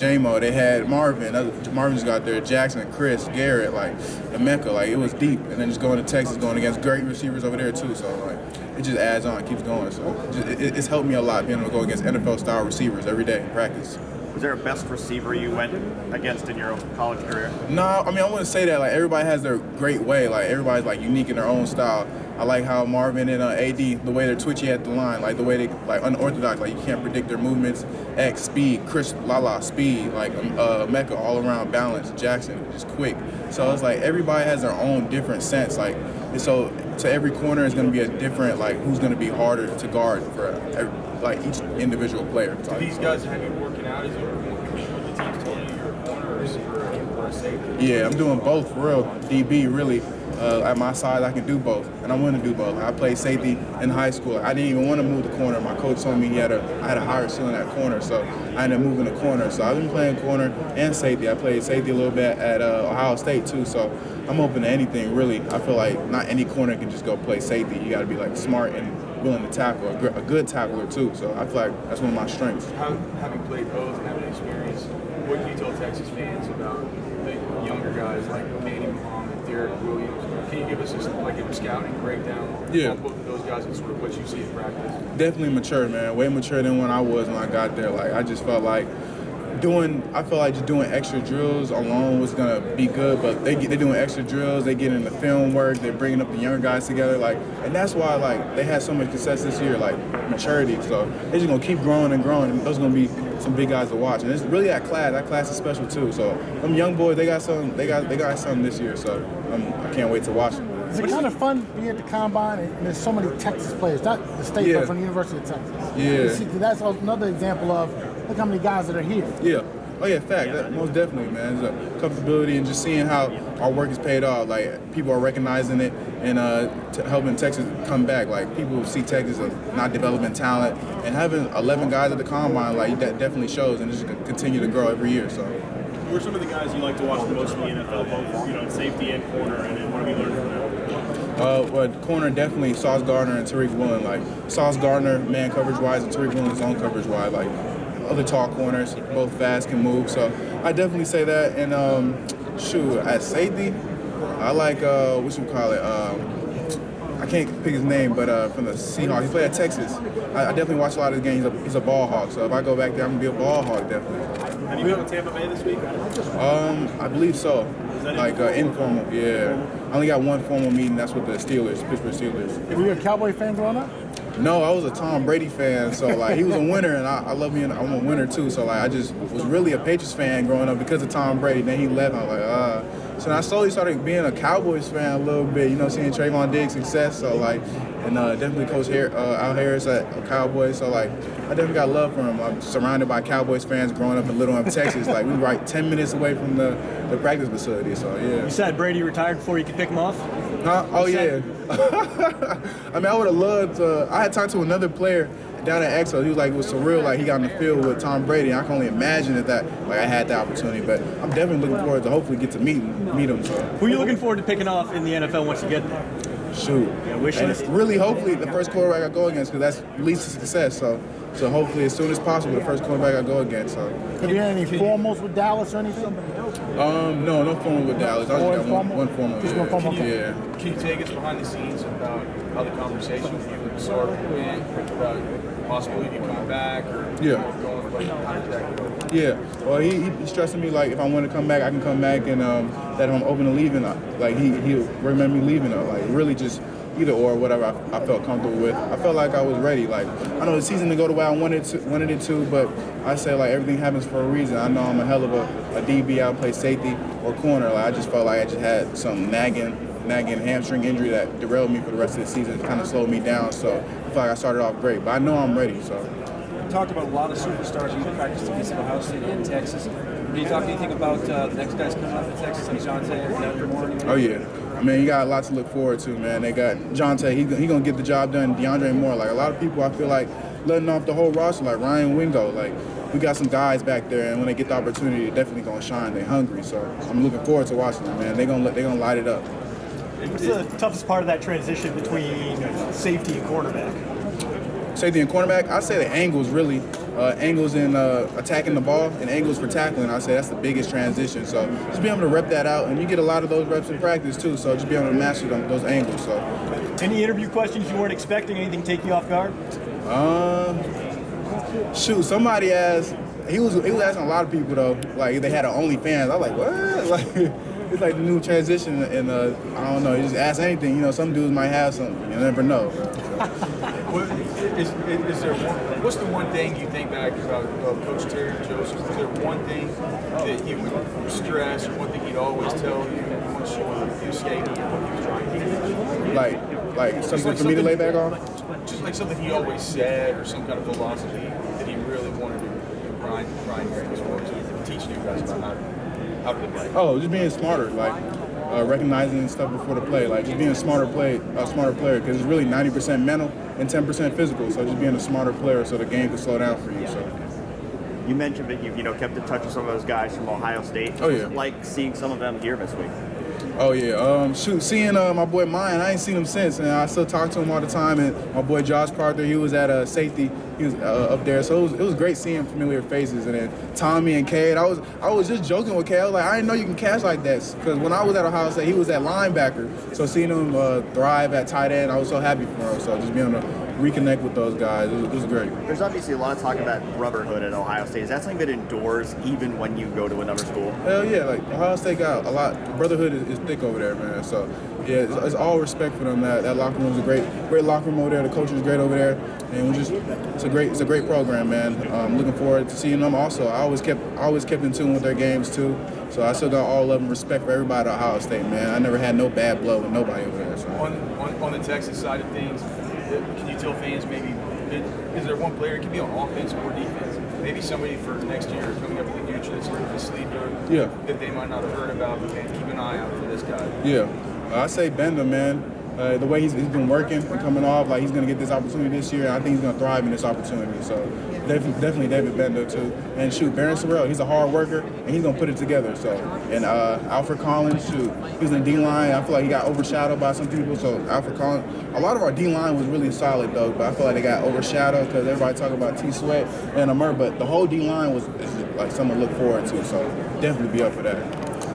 J-Mo, they had Marvin. Marvin just got there. Jackson, Chris, Garrett, like the Mecca, like it was deep. And then just going to Texas, going against great receivers over there too. So like it just adds on, keeps going. So it's helped me a lot being able to go against NFL-style receivers every day in practice. Was there a best receiver you went against in your college career? No, I mean I wouldn't say that. Like everybody has their great way. Like everybody's like unique in their own style. I like how Marvin and AD, the way they're twitchy at the line, like the way they like unorthodox, like you can't predict their movements. X speed, Chris Lala speed, like Mecca all around balance. Jackson just quick. So it's like everybody has their own different sense. Like so to every corner is going to be a different like who's going to be harder to guard for like each individual player. Do these guys have you working out as you're competing with the teams telling you you're a corner or a receiver or a safety? Yeah, I'm doing both for real. DB really. At my side, I can do both, and I want to do both. I played safety in high school. I didn't even want to move the corner. My coach told me I had a higher ceiling at corner, so I ended up moving the corner. So I've been playing corner and safety. I played safety a little bit at Ohio State too, so I'm open to anything really. I feel like not any corner can just go play safety. You got to be like smart and willing to tackle, a good tackler too. So I feel like that's one of my strengths. Having played both and having experience, what can you tell Texas fans about the younger guys like Manny Muhammad, Derek Williams? Can you give us just like a scouting breakdown on both of those guys and sort of what you see in practice? Definitely mature, man. Way mature than when I was when I got there. Like I just felt like just doing extra drills alone was gonna be good, but they're doing extra drills, they get into film work, they're bringing up the younger guys together, like, and that's why like they had so much success this year, like maturity. So they're just gonna keep growing and growing, and those are gonna be some big guys to watch. And it's really that class is special too. So them young boys, they got something this year. So I can't wait to watch them. Is it kind of fun being at the Combine and there's so many Texas players, not the state, but from the University of Texas? Yeah. That's another example of look how many guys that are here. Yeah. Oh yeah, fact. Most definitely, man. It's a comfortability and just seeing how our work is paid off. Like people are recognizing it and helping Texas come back. Like people see Texas as not developing talent, and having 11 guys at the Combine, like that definitely shows, and it's just continue to grow every year. So. Who are some of the guys you like to watch the most in the NFL, both safety and corner, and what have you learned from them? Well, corner definitely Sauce Gardner and Tariq Woolen. Like Sauce Gardner, man coverage wise, and Tariq Woolen zone coverage wise. Like other tall corners, both fast, can move. So I definitely say that. And at safety, I like I can't pick his name, but from the Seahawks, he played at Texas. I definitely watch a lot of his games. He's a ball hawk. So if I go back there, I'm gonna be a ball hawk definitely. Have you been with Tampa Bay this week? I believe so. Like informal, yeah. I only got one formal meeting. That's with the Steelers, Pittsburgh Steelers. Were you a Cowboy fan growing up? No, I was a Tom Brady fan. So like he was a winner, and I love being. I'm a winner too. So like I just was really a Patriots fan growing up because of Tom Brady. Then he left. I was like, So then I slowly started being a Cowboys fan a little bit. Seeing Trayvon Diggs' success. So like, and definitely Coach Al Harris at Cowboys. So like, I definitely got love for him. I'm surrounded by Cowboys fans growing up in Little Rock, Texas. Like we right 10 minutes away from the practice facility. So yeah. You said Brady retired before you could pick him off? Huh? Oh yeah. I mean, I would have loved to. I had talked to another player down at Exo. He was like, it was surreal. Like he got in the field with Tom Brady. I can only imagine that I had the opportunity. But I'm definitely looking forward to hopefully get to meet him. So. Who are you looking forward to picking off in the NFL once you get there? Shoot. Yeah, wish list? Really, hopefully, the first quarterback I go against, because that's leads to success. So hopefully, as soon as possible, the first quarterback I go against. So. Have you had any formals with Dallas or anything? No formal with Dallas. I just got one formal. Just one formal. Yeah. Can you take us behind the scenes about how the conversation with you and Sark went, about possibly you coming back or going, how did that go? Yeah, well, he's stressing me like if I want to come back, I can come back, and that if I'm open to leaving, like he'll remember me leaving, like really just either or whatever I felt comfortable with. I felt like I was ready. Like I know the season didn't go the way I wanted it to, but I say like everything happens for a reason. I know I'm a hell of a DB. I play safety or corner. Like I just felt like I just had some nagging hamstring injury that derailed me for the rest of the season. It kind of slowed me down. So I feel like I started off great, but I know I'm ready. So. Talked about a lot of superstars you practiced against Ohio State and Texas. Can you talk anything about the next guys coming out of Texas, like Jonte or Nelson Moore? Oh yeah, I mean you got a lot to look forward to, man. They got Jonte, he gonna get the job done. DeAndre Moore, like a lot of people, I feel like letting off the whole roster, like Ryan Wingo, like we got some guys back there, and when they get the opportunity, they're definitely gonna shine. They're hungry, so I'm looking forward to watching them, man. They're gonna light it up. What's the toughest part of that transition between safety and cornerback? Safety and cornerback, I'd say the angles really. angles in attacking the ball and angles for tackling. I say that's the biggest transition. So just being able to rep that out, and you get a lot of those reps in practice too. So just being able to master those angles. So Any interview questions you weren't expecting? Anything take you off guard? shoot, somebody asked. He was asking a lot of people though. Like they had an OnlyFans. I was like, what? Like it's like the new transition, and I don't know. You just ask anything. You know, some dudes might have something. You never know. Is there what's the one thing you think back about Coach Terry Joseph? Is there one thing that he would stress, or one thing he'd always tell you once you skated, or what he was trying to do? Like something for me to lay back on. Just like something he always said, or some kind of philosophy that he really wanted to grind as far as teaching you guys about how to play. Oh, just being smarter, like recognizing stuff before the play, like just being a smarter player, because it's really 90% mental and 10% physical. So just being a smarter player, so the game can slow down for you. So. You mentioned that you've kept in touch with some of those guys from Ohio State. Oh, yeah. What's it like seeing some of them here this week? Oh yeah, seeing my boy Mayan, I ain't seen him since, and I still talk to him all the time. And my boy Josh Parker, he was at safety, he was up there, so it was great seeing familiar faces. And then Tommy and Cade, I was just joking with Cade. I was like, I didn't know you can catch like that, because when I was at Ohio State, he was at linebacker. So seeing him thrive at tight end, I was so happy for him. So just being able to reconnect with those guys, it was great. There's obviously a lot of talk about brotherhood at Ohio State. Is that something that endures even when you go to another school? Hell yeah, like Ohio State got a lot. Brotherhood is thick over there, man. So yeah, it's all respect for them. That locker room is a great locker room over there. The coach is great over there, and it's a great program, man. Looking forward to seeing them. Also, I always kept in tune with their games too. So I still got all love and respect for everybody at Ohio State, man. I never had no bad blood with nobody over there. So. On the Texas side of things, can you tell fans maybe, is there one player, it could be on offense or defense, maybe somebody for next year coming up in the future that's a little bit sleeper, that they might not have heard about, but keep an eye out for this guy? Yeah, I say Bender, man. The way he's been working and coming off, like he's going to get this opportunity this year, and I think he's going to thrive in this opportunity. So definitely David Bender too. And shoot, Barron Sorrell, he's a hard worker, and he's going to put it together. So, and Alfred Collins, shoot, he's in D-line. I feel like he got overshadowed by some people. So Alfred Collins, a lot of our D-line was really solid though, but I feel like they got overshadowed because everybody talking about T-Sweat and Amur, but the whole D-line is like something to look forward to. So definitely be up for that.